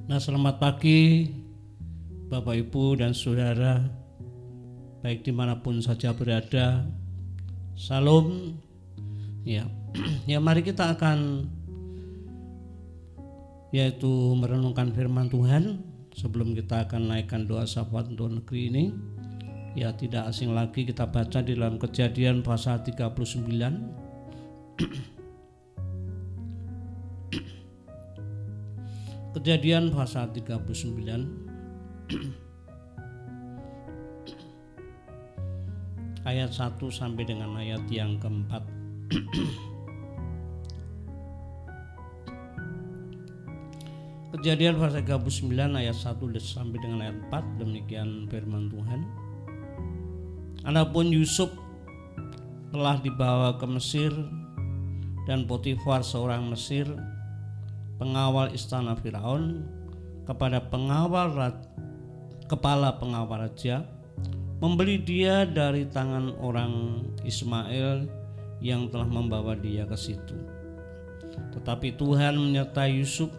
Nah, selamat pagi Bapak Ibu dan Saudara, baik dimanapun saja berada. Salam. Ya, mari kita akan merenungkan firman Tuhan. Sebelum kita akan naikkan doa syafaat untuk negeri ini, ya tidak asing lagi kita baca di dalam Kejadian pasal 39. Kejadian pasal 39 ayat 1 sampai dengan ayat yang keempat. Kejadian pasal 39 ayat 1 sampai dengan ayat 4, demikian firman Tuhan. Adapun Yusuf telah dibawa ke Mesir, dan Potifar seorang Mesir, pengawal istana Firaun, kepada kepala pengawal raja, membeli dia dari tangan orang Ismail yang telah membawa dia ke situ. Tetapi Tuhan menyertai Yusuf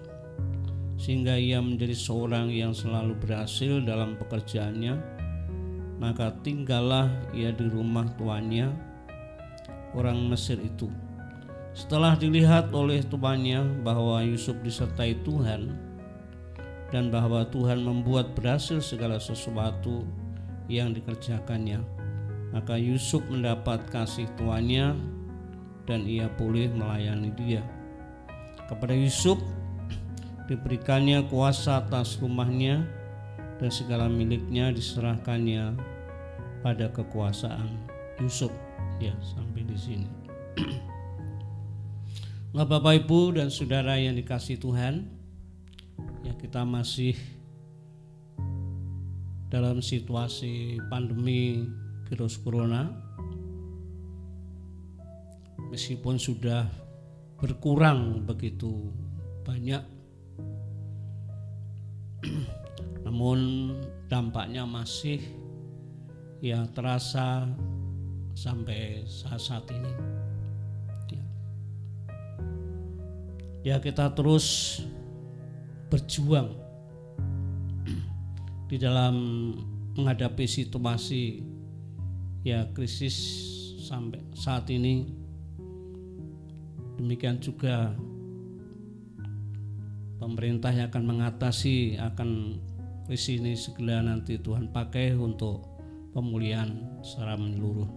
sehingga ia menjadi seorang yang selalu berhasil dalam pekerjaannya. Maka tinggallah ia di rumah tuannya, orang Mesir itu. Setelah dilihat oleh tuannya bahwa Yusuf disertai Tuhan dan bahwa Tuhan membuat berhasil segala sesuatu yang dikerjakannya, maka Yusuf mendapat kasih tuannya dan ia boleh melayani dia. Kepada Yusuf diberikannya kuasa atas rumahnya, dan segala miliknya diserahkannya pada kekuasaan Yusuf. Ya, sampai di sini. Nah, Bapak Ibu dan Saudara yang dikasihi Tuhan, ya kita masih dalam situasi pandemi virus corona. Meskipun sudah berkurang begitu banyak, namun dampaknya masih ya terasa sampai saat ini. Ya, kita terus berjuang di dalam menghadapi situasi ya krisis sampai saat ini. Demikian juga pemerintah yang akan mengatasi akan krisis ini segera nanti Tuhan pakai untuk pemulihan secara menyeluruh.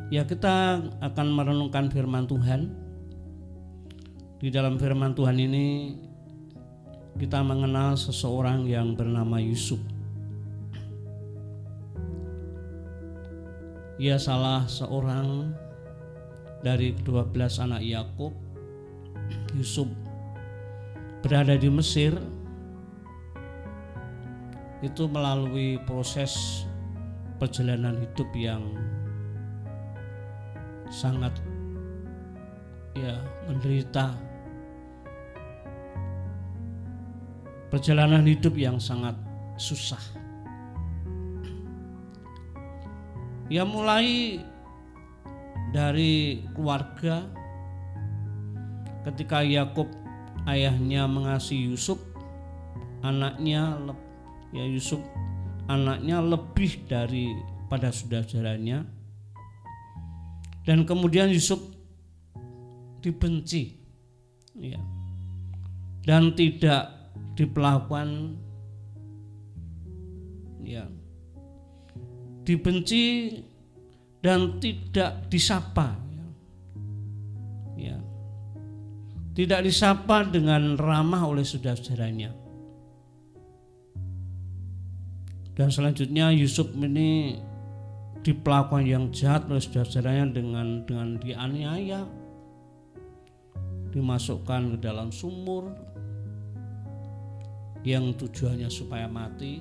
Ya, kita akan merenungkan firman Tuhan. Di dalam firman Tuhan ini kita mengenal seseorang yang bernama Yusuf. Ia salah seorang dari 12 anak Yakub. Yusuf berada di Mesir itu melalui proses perjalanan hidup yang sangat menderita. Perjalanan hidup yang sangat susah. Ya, mulai dari keluarga, ketika Yakub ayahnya mengasihi Yusuf, anaknya lebih daripada saudara-saudaranya, dan kemudian Yusuf dibenci, ya, dan tidak diperlakukan, ya, dibenci dan tidak disapa, ya, tidak disapa dengan ramah oleh saudara-saudaranya. Dan selanjutnya Yusuf ini diperlakukan yang jahat oleh saudara-saudaranya dengan dianiaya, dimasukkan ke dalam sumur yang tujuannya supaya mati,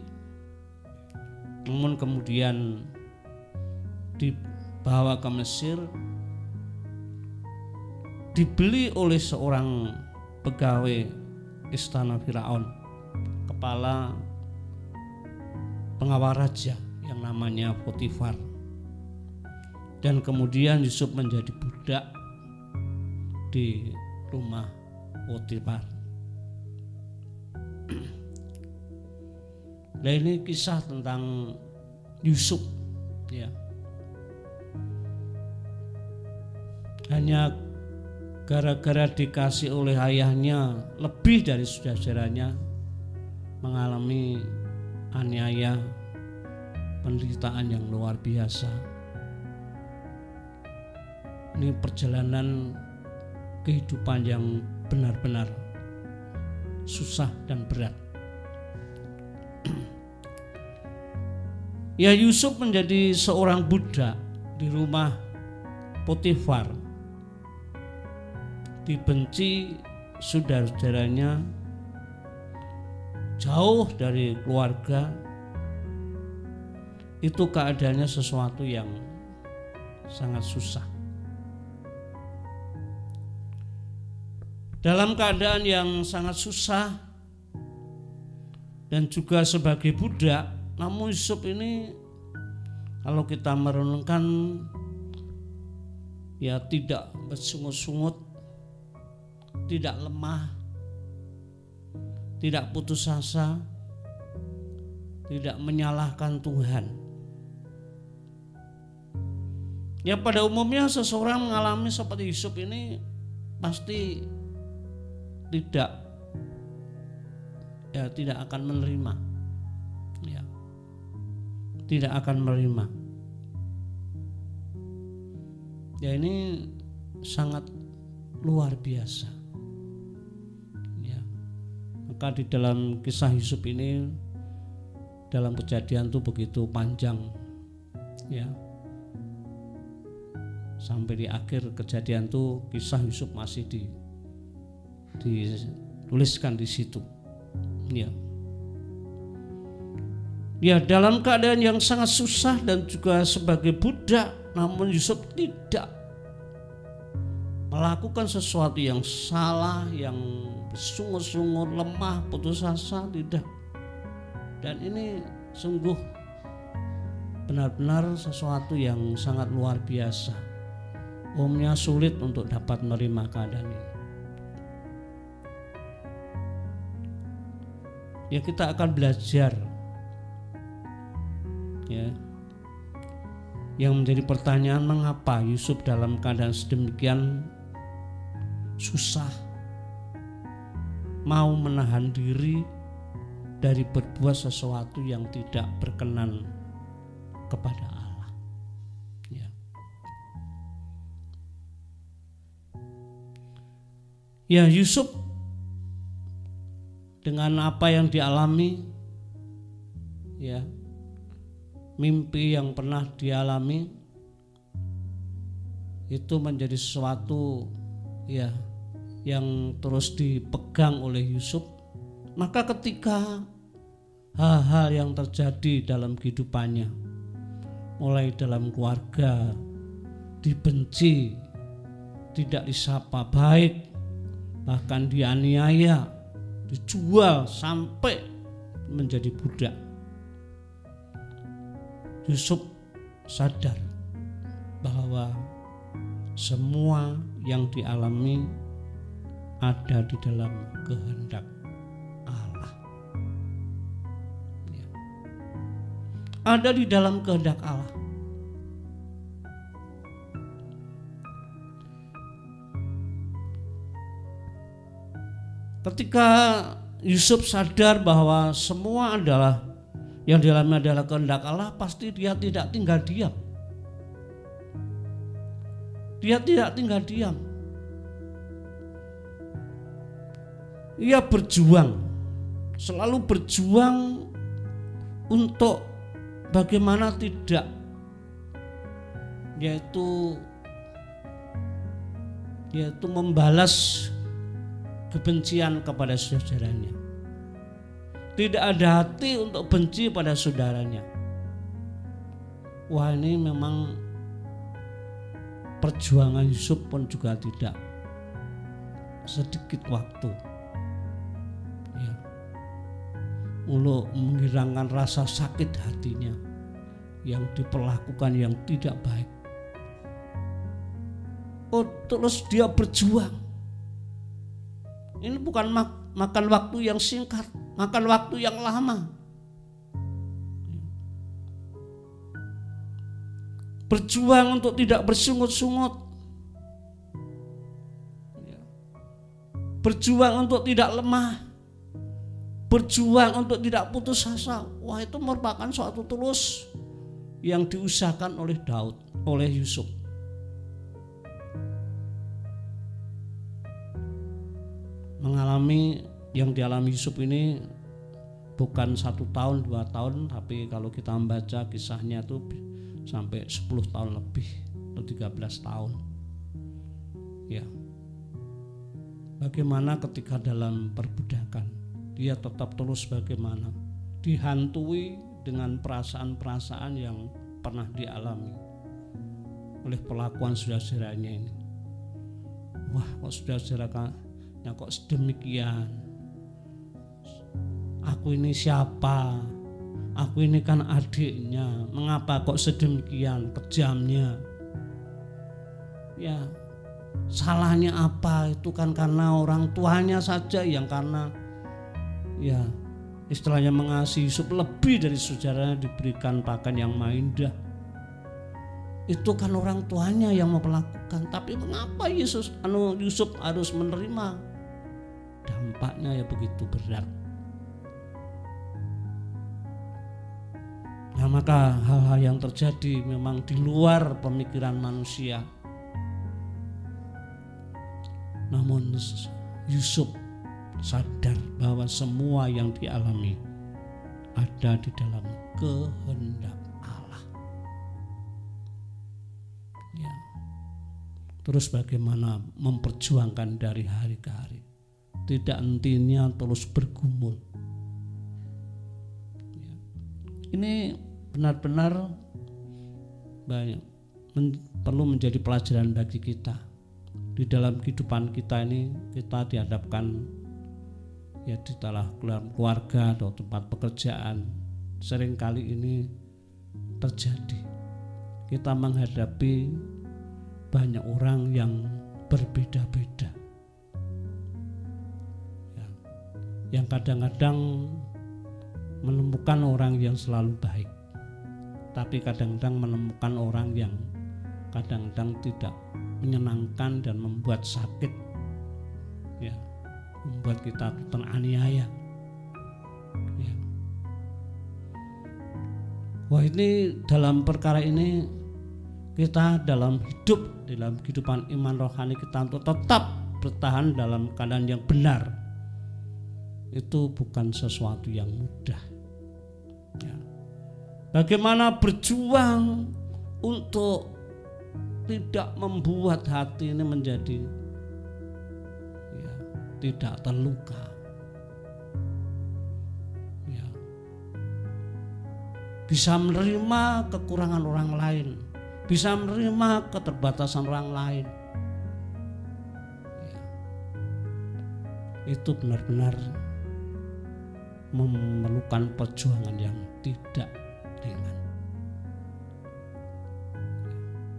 namun kemudian dibawa ke Mesir, dibeli oleh seorang pegawai istana Firaun, kepala pengawal raja yang namanya Potifar, dan kemudian Yusuf menjadi budak di rumah Potifar. Nah, ini kisah tentang Yusuf, ya. Hanya gara-gara dikasih oleh ayahnya lebih dari saudara-saudaranya, mengalami aniaya, penderitaan yang luar biasa. Ini perjalanan kehidupan yang benar-benar susah dan berat. Ya, Yusuf menjadi seorang budak di rumah Potifar, dibenci saudara-saudaranya, jauh dari keluarga. Itu keadaannya sesuatu yang sangat susah. Dalam keadaan yang sangat susah dan juga sebagai budak, namun Yusuf ini kalau kita merenungkan, ya, tidak bersungut-sungut, tidak lemah, tidak putus asa, tidak menyalahkan Tuhan. Ya, pada umumnya seseorang mengalami seperti Yusuf ini pasti tidak akan menerima, ya, tidak akan menerima. Ya, ini sangat luar biasa, ya. Maka di dalam kisah Yusuf ini, dalam Kejadian itu begitu panjang, ya, sampai di akhir Kejadian itu kisah Yusuf masih dituliskan di situ, ya. Ya, dalam keadaan yang sangat susah dan juga sebagai budak, namun Yusuf tidak melakukan sesuatu yang salah, yang bersungut-sungut, lemah, putus asa, tidak. Dan ini sungguh benar-benar sesuatu yang sangat luar biasa. Umumnya sulit untuk dapat menerima keadaan ini. Ya, kita akan belajar, ya. Yang menjadi pertanyaan, mengapa Yusuf dalam keadaan sedemikian susah mau menahan diri dari berbuat sesuatu yang tidak berkenan kepada Allah, ya. Ya, Yusuf dengan apa yang dialami, ya, mimpi yang pernah dialami, itu menjadi sesuatu, ya, yang terus dipegang oleh Yusuf. Maka ketika hal-hal yang terjadi dalam kehidupannya, mulai dalam keluarga dibenci, tidak disapa baik, bahkan dianiaya, dijual sampai menjadi budak, Yusuf sadar bahwa semua yang dialami ada di dalam kehendak Allah, ya. Ada di dalam kehendak Allah. Ketika Yusuf sadar bahwa semua adalah yang dialami adalah kehendak Allah, pasti dia tidak tinggal diam. Dia tidak tinggal diam. Ia berjuang, selalu berjuang untuk bagaimana tidak, yaitu membalas kebencian kepada saudaranya. Tidak ada hati untuk benci pada saudaranya. Wah, ini memang perjuangan Yusuf pun juga tidak sedikit waktu, ya, untuk menghilangkan rasa sakit hatinya yang diperlakukan yang tidak baik. Oh, terus dia berjuang. Ini bukan makan waktu yang singkat, makan waktu yang lama. berjuang untuk tidak bersungut-sungut, berjuang untuk tidak lemah, berjuang untuk tidak putus asa. Wah, itu merupakan suatu tulus yang diusahakan oleh Daud, oleh Yusuf. Mengalami yang dialami Yusuf ini bukan 1 tahun 2 tahun, tapi kalau kita membaca kisahnya itu sampai 10 tahun lebih atau 13 tahun. Ya. Bagaimana ketika dalam perbudakan dia tetap terus bagaimana dihantui dengan perasaan-perasaan yang pernah dialami oleh perlakuan saudara-saudaranya ini. Wah, kok saudara-saudaranya kok sedemikian? Aku ini siapa? Aku ini kan adiknya. Mengapa kok sedemikian kejamnya? Ya, salahnya apa? Itu kan karena orang tuanya saja yang karena ya istilahnya mengasihi Yusuf lebih dari saudaranya, diberikan pakaian yang indah. Itu kan orang tuanya yang memperlakukan. Tapi mengapa Yusuf harus menerima dampaknya ya begitu berat? Nah, maka hal-hal yang terjadi memang di luar pemikiran manusia. Namun Yusuf sadar bahwa semua yang dialami ada di dalam kehendak Allah. Ya. Terus bagaimana memperjuangkan dari hari ke hari, tidak hentinya terus bergumul. Ya. Ini benar-benar perlu menjadi pelajaran bagi kita. Di dalam kehidupan kita ini kita dihadapkan ya di dalam keluarga atau tempat pekerjaan. Seringkali ini terjadi. Kita menghadapi banyak orang yang berbeda-beda. Ya, yang kadang-kadang menemukan orang yang selalu baik, tapi kadang-kadang menemukan orang yang kadang-kadang tidak menyenangkan dan membuat sakit, ya, membuat kita teraniaya. Ya. Wah, ini dalam perkara ini kita dalam kehidupan iman rohani kita untuk tetap bertahan dalam keadaan yang benar itu bukan sesuatu yang mudah. Ya. Bagaimana berjuang untuk tidak membuat hati ini menjadi ya, tidak terluka. Ya. Bisa menerima kekurangan orang lain, bisa menerima keterbatasan orang lain. Ya. Itu benar-benar memerlukan perjuangan yang tidak ringan.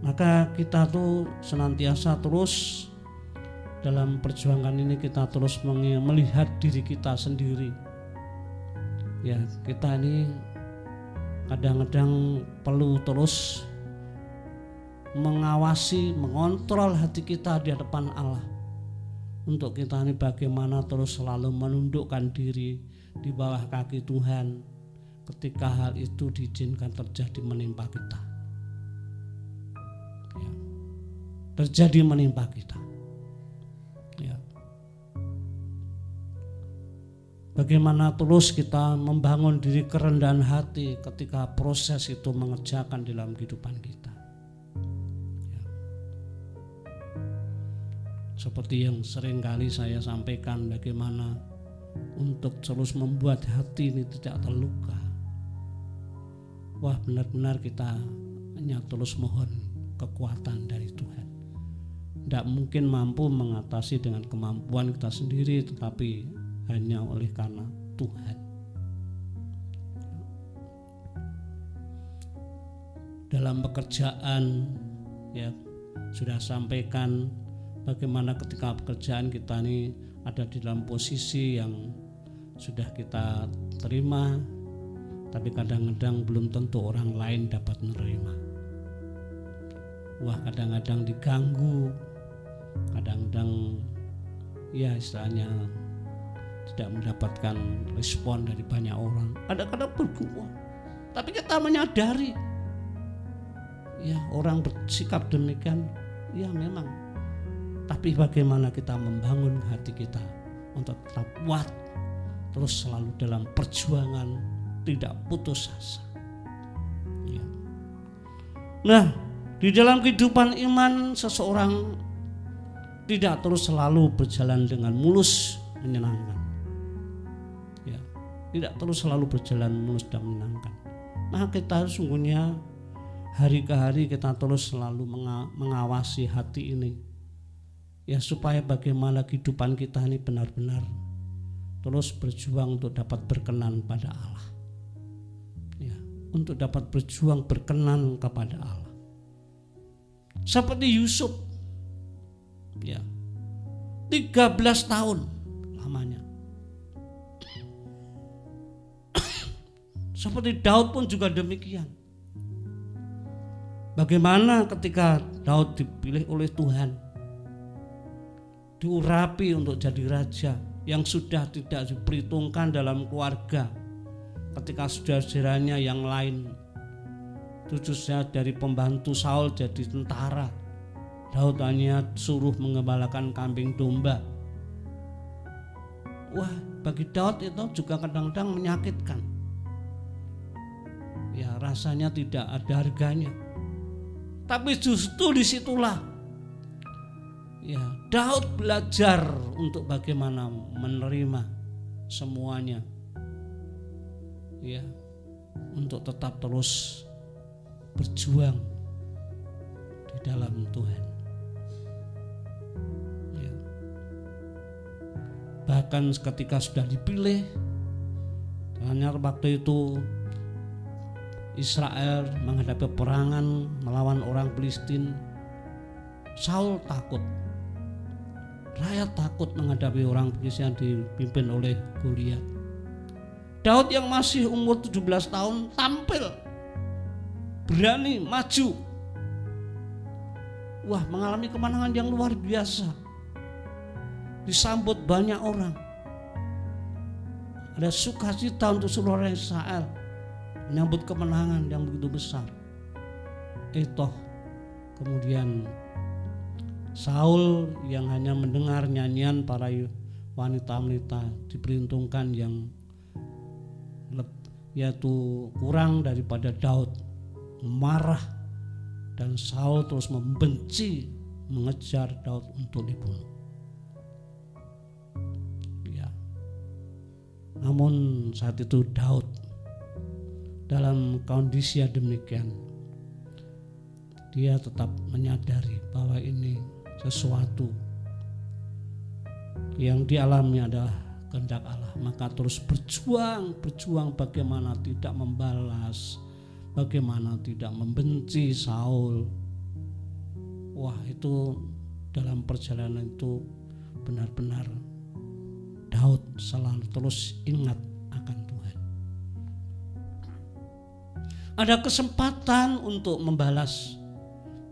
Maka kita tuh senantiasa terus dalam perjuangan ini kita terus melihat diri kita sendiri. Ya, kita ini kadang-kadang perlu terus mengawasi, mengontrol hati kita di hadapan Allah. Untuk kita ini bagaimana terus selalu menundukkan diri di bawah kaki Tuhan ketika hal itu diizinkan terjadi menimpa kita. Ya. Terjadi menimpa kita. Ya. Bagaimana terus kita membangun diri kerendahan hati ketika proses itu mengerjakan dalam kehidupan kita. Ya. Seperti yang sering kali saya sampaikan, bagaimana untuk terus membuat hati ini tidak terluka. Wah, benar-benar kita hanya terus mohon kekuatan dari Tuhan. Tidak mungkin mampu mengatasi dengan kemampuan kita sendiri, tetapi hanya oleh karena Tuhan. Dalam pekerjaan ya sudah sampaikan bagaimana ketika pekerjaan kita ini ada di dalam posisi yang sudah kita terima, tapi kadang-kadang belum tentu orang lain dapat menerima. Wah, kadang-kadang diganggu, kadang-kadang ya istilahnya tidak mendapatkan respon dari banyak orang. Kadang-kadang bergumul. Tapi kita menyadari, ya orang bersikap demikian, ya memang. Tapi bagaimana kita membangun hati kita untuk tetap kuat, terus selalu dalam perjuangan, tidak putus asa. Ya. Nah, di dalam kehidupan iman seseorang tidak terus selalu berjalan dengan mulus menyenangkan. Ya, tidak terus selalu berjalan mulus dan menyenangkan. Nah, kita sungguhnya hari ke hari kita terus selalu mengawasi hati ini. Ya, supaya bagaimana kehidupan kita ini benar-benar terus berjuang untuk dapat berkenan pada Allah. Ya, untuk dapat berjuang berkenan kepada Allah. Seperti Yusuf, ya, 13 tahun lamanya. Seperti Daud pun juga demikian. Bagaimana ketika Daud dipilih oleh Tuhan, diurapi untuk jadi raja yang sudah tidak diperhitungkan dalam keluarga, ketika saudara-saudaranya yang lain, khususnya dari pembantu Saul jadi tentara, Daud hanya suruh mengembalakan kambing domba. Wah, bagi Daud itu juga kadang-kadang menyakitkan. Ya, rasanya tidak ada harganya. Tapi justru disitulah ya Daud belajar untuk bagaimana menerima semuanya. Ya, untuk tetap terus berjuang di dalam Tuhan. Ya. Bahkan ketika sudah dipilih, ternyata waktu itu Israel menghadapi peperangan melawan orang Filistin. Saul takut, rakyat takut menghadapi orang Filistin yang dipimpin oleh Goliat. Daud yang masih umur 17 tahun tampil berani maju. Wah, mengalami kemenangan yang luar biasa. Disambut banyak orang. Ada sukacita untuk seluruh orang Israel menyambut kemenangan yang begitu besar. Toh kemudian Saul yang hanya mendengar nyanyian para wanita-wanita diperhitungkan yang yaitu kurang daripada Daud, marah, dan Saul terus membenci, mengejar Daud untuk dibunuh. Ya. Namun saat itu Daud dalam kondisi yang demikian, dia tetap menyadari bahwa ini sesuatu yang dialami adalah kehendak Allah. Maka terus berjuang bagaimana tidak membalas, bagaimana tidak membenci Saul. Wah, itu dalam perjalanan itu benar-benar Daud selalu terus ingat akan Tuhan. Ada kesempatan untuk membalas.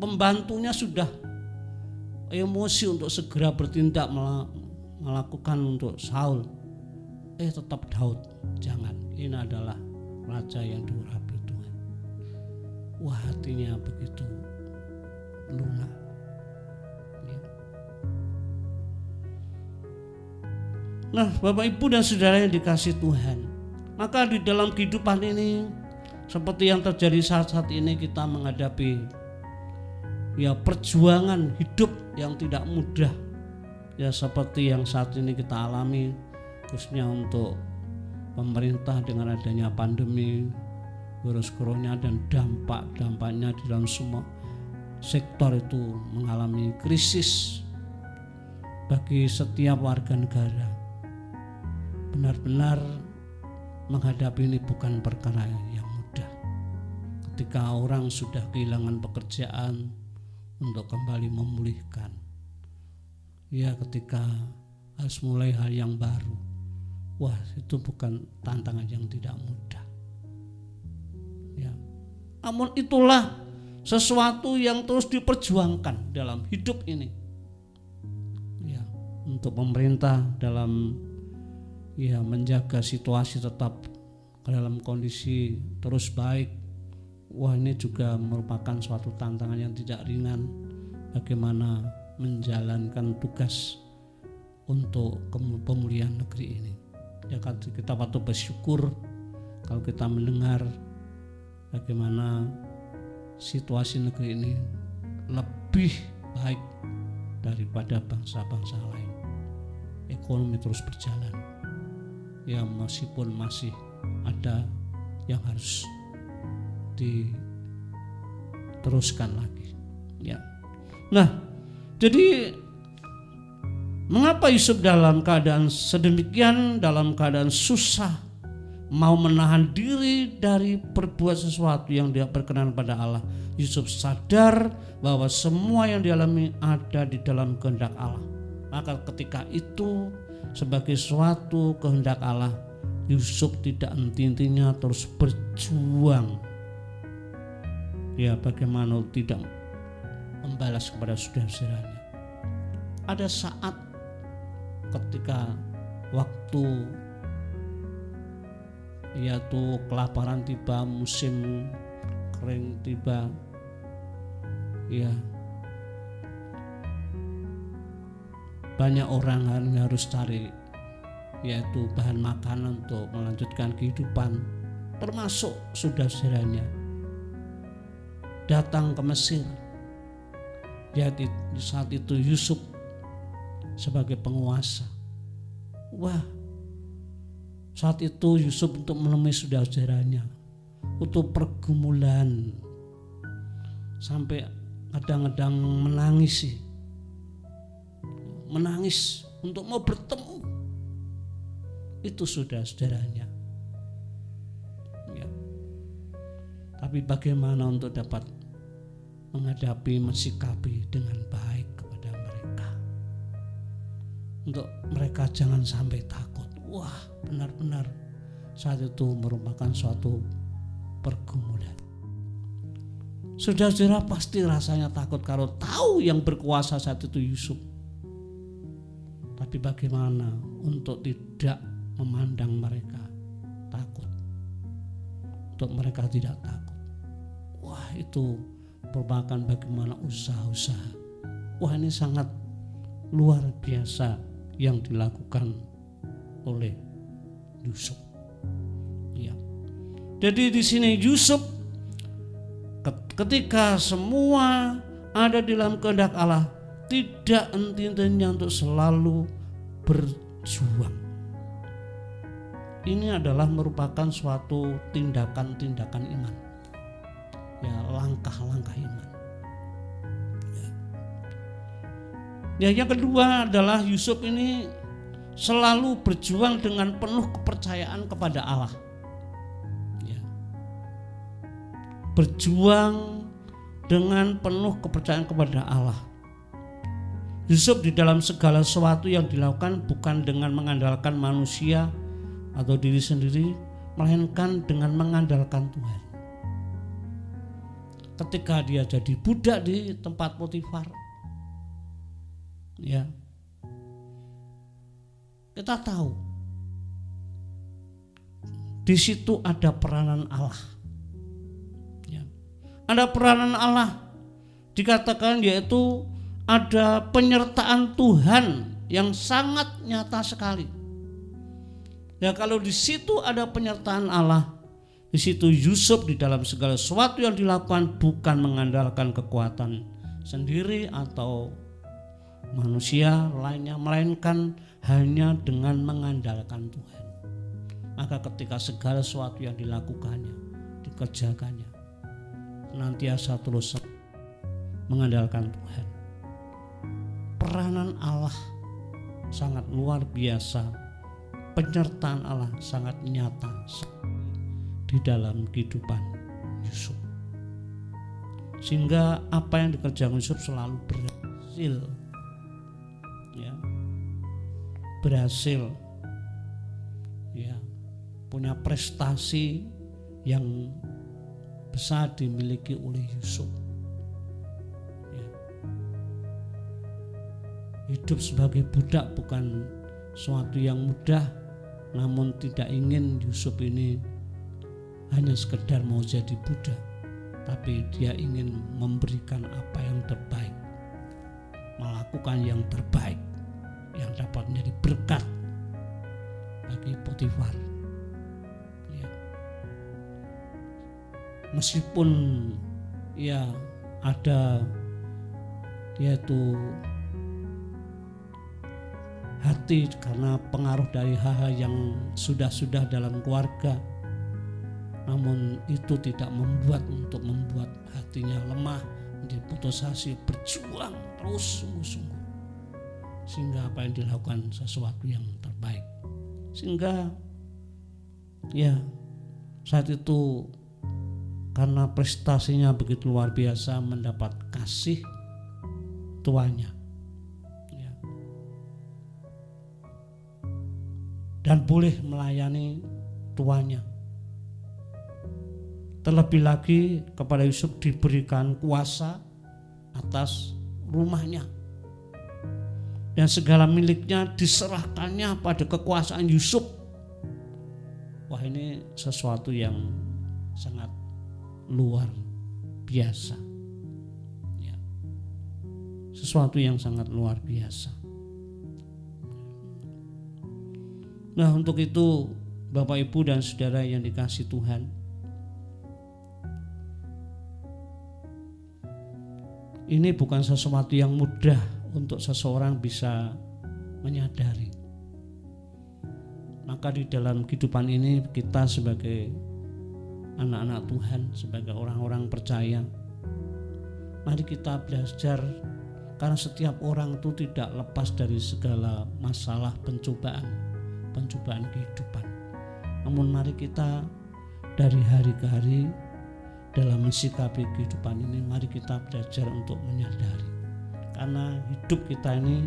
Pembantunya sudah emosi untuk segera bertindak melakukan untuk Saul. Tetap Daud, jangan. Ini adalah raja yang diurapi Tuhan. Wah, hatinya begitu lunak. Ya. Nah, Bapak Ibu dan Saudara yang dikasihi Tuhan, maka di dalam kehidupan ini seperti yang terjadi saat-saat ini, kita menghadapi ya perjuangan hidup yang tidak mudah. Ya, seperti yang saat ini kita alami, khususnya untuk pemerintah dengan adanya pandemi virus corona dan dampak-dampaknya di dalam semua sektor itu mengalami krisis bagi setiap warga negara. Benar-benar menghadapi ini bukan perkara yang mudah. Ketika orang sudah kehilangan pekerjaan untuk kembali memulihkan, ya ketika harus mulai hal yang baru, wah itu bukan tantangan yang tidak mudah. Ya, namun itulah sesuatu yang terus diperjuangkan dalam hidup ini. Ya, untuk pemerintah dalam menjaga situasi tetap dalam kondisi terus baik. Wah, ini juga merupakan suatu tantangan yang tidak ringan, bagaimana menjalankan tugas untuk pemulihan negeri ini. Ya, kita patut bersyukur kalau kita mendengar bagaimana situasi negeri ini lebih baik daripada bangsa-bangsa lain. Ekonomi terus berjalan. Ya, meskipun masih ada yang harus diteruskan lagi. Ya. Nah, jadi mengapa Yusuf dalam keadaan sedemikian, dalam keadaan susah, mau menahan diri dari berbuat sesuatu yang dia berkenan pada Allah? Yusuf sadar bahwa semua yang dialami ada di dalam kehendak Allah. Maka ketika itu sebagai suatu kehendak Allah, Yusuf tidak henti-hentinya terus berjuang. Ya, bagaimana tidak membalas kepada saudara-saudaranya. Ada saat ketika waktu yaitu kelaparan tiba, musim kering tiba, ya banyak orang harus cari yaitu bahan makanan untuk melanjutkan kehidupan, termasuk saudara-saudaranya datang ke Mesir. Jadi saat itu Yusuf sebagai penguasa. Wah, saat itu Yusuf untuk menemui saudara-saudaranya, untuk pergumulan, sampai kadang-kadang menangis untuk mau bertemu itu saudara-saudaranya. Ya. Tapi bagaimana untuk dapat menghadapi, mensikapi dengan baik kepada mereka, untuk mereka jangan sampai takut. Wah, benar-benar saat itu merupakan suatu pergumulan. Saudara-saudara pasti rasanya takut kalau tahu yang berkuasa saat itu Yusuf. Tapi bagaimana untuk tidak memandang mereka takut, untuk mereka tidak takut. Wah, itu merupakan bagaimana usaha-usaha. Wah, ini sangat luar biasa yang dilakukan oleh Yusuf. Ya. Jadi di sini Yusuf ketika semua ada di dalam kehendak Allah, tidak henti-hentinya untuk selalu berjuang. Ini adalah merupakan suatu tindakan-tindakan iman. Ya, langkah-langkah iman. Ya, yang kedua adalah Yusuf ini selalu berjuang dengan penuh kepercayaan kepada Allah. Ya. Berjuang dengan penuh kepercayaan kepada Allah. Yusuf di dalam segala sesuatu yang dilakukan bukan dengan mengandalkan manusia atau diri sendiri, melainkan dengan mengandalkan Tuhan. Ketika dia jadi budak di tempat Potifar, ya, kita tahu di situ ada peranan Allah. Ya. Ada peranan Allah, dikatakan yaitu ada penyertaan Tuhan yang sangat nyata sekali. Ya, kalau di situ ada penyertaan Allah, di situ Yusuf di dalam segala sesuatu yang dilakukan bukan mengandalkan kekuatan sendiri atau manusia lainnya, melainkan hanya dengan mengandalkan Tuhan. Maka ketika segala sesuatu yang dilakukannya, dikerjakannya, senantiasa terus mengandalkan Tuhan. Peranan Allah sangat luar biasa, penyertaan Allah sangat nyata di dalam kehidupan Yusuf. Sehingga apa yang dikerjakan Yusuf selalu berhasil. Ya. Berhasil. Ya. Punya prestasi yang besar dimiliki oleh Yusuf. hidup sebagai budak bukan suatu yang mudah, namun tidak ingin Yusuf ini hanya sekedar mau jadi budak, tapi dia ingin memberikan apa yang terbaik, melakukan yang terbaik yang dapat menjadi berkat bagi Potifar. Ya. Meskipun ya ada yaitu hati karena pengaruh dari hal-hal yang sudah dalam keluarga, namun itu tidak membuat hatinya lemah, menjadi putus asa, berjuang terus sungguh-sungguh, sehingga apa yang dilakukan sesuatu yang terbaik, sehingga ya saat itu karena prestasinya begitu luar biasa mendapat kasih tuannya. Dan boleh melayani tuannya. Terlebih lagi kepada Yusuf diberikan kuasa atas rumahnya, dan segala miliknya diserahkannya pada kekuasaan Yusuf. Wah, ini sesuatu yang sangat luar biasa ya. Sesuatu yang sangat luar biasa. Nah, untuk itu Bapak Ibu dan Saudara yang dikasihi Tuhan, ini bukan sesuatu yang mudah untuk seseorang bisa menyadari. Maka di dalam kehidupan ini kita sebagai anak-anak Tuhan, sebagai orang-orang percaya, mari kita belajar, karena setiap orang itu tidak lepas dari segala masalah pencobaan kehidupan. Namun mari kita dari hari ke hari dalam mensikapi kehidupan ini, mari kita belajar untuk menyadari, karena hidup kita ini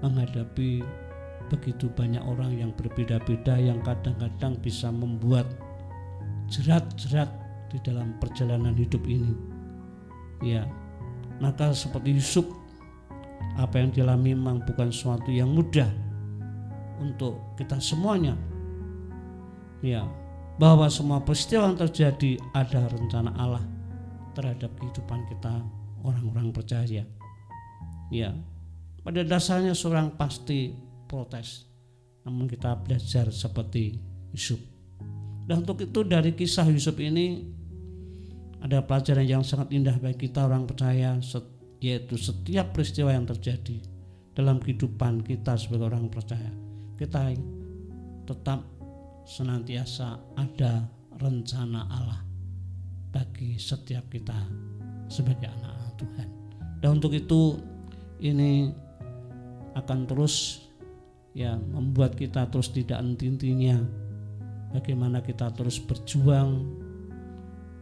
menghadapi begitu banyak orang yang berbeda-beda, yang kadang-kadang bisa membuat jerat-jerat di dalam perjalanan hidup ini. Ya, maka seperti Yusuf, apa yang dialami memang bukan sesuatu yang mudah untuk kita semuanya. Ya, bahwa semua peristiwa yang terjadi ada rencana Allah terhadap kehidupan kita orang-orang percaya. Ya, pada dasarnya seorang pasti protes, namun kita belajar seperti Yusuf. Dan untuk itu dari kisah Yusuf ini ada pelajaran yang sangat indah bagi kita orang percaya, yaitu setiap peristiwa yang terjadi dalam kehidupan kita sebagai orang percaya, kita tetap senantiasa ada rencana Allah bagi setiap kita sebagai anak-anak Tuhan. Dan untuk itu ini akan terus ya membuat kita terus tidak henti-hentinya bagaimana kita terus berjuang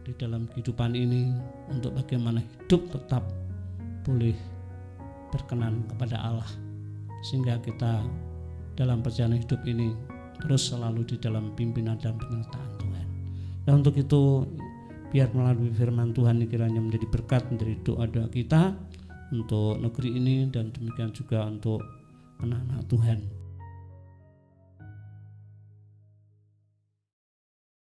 di dalam kehidupan ini untuk bagaimana hidup tetap boleh berkenan kepada Allah, sehingga kita dalam perjalanan hidup ini terus selalu di dalam pimpinan dan penyertaan Tuhan. Dan untuk itu biar melalui firman Tuhan ini kiranya menjadi berkat, menjadi doa-doa kita untuk negeri ini, dan demikian juga untuk anak-anak Tuhan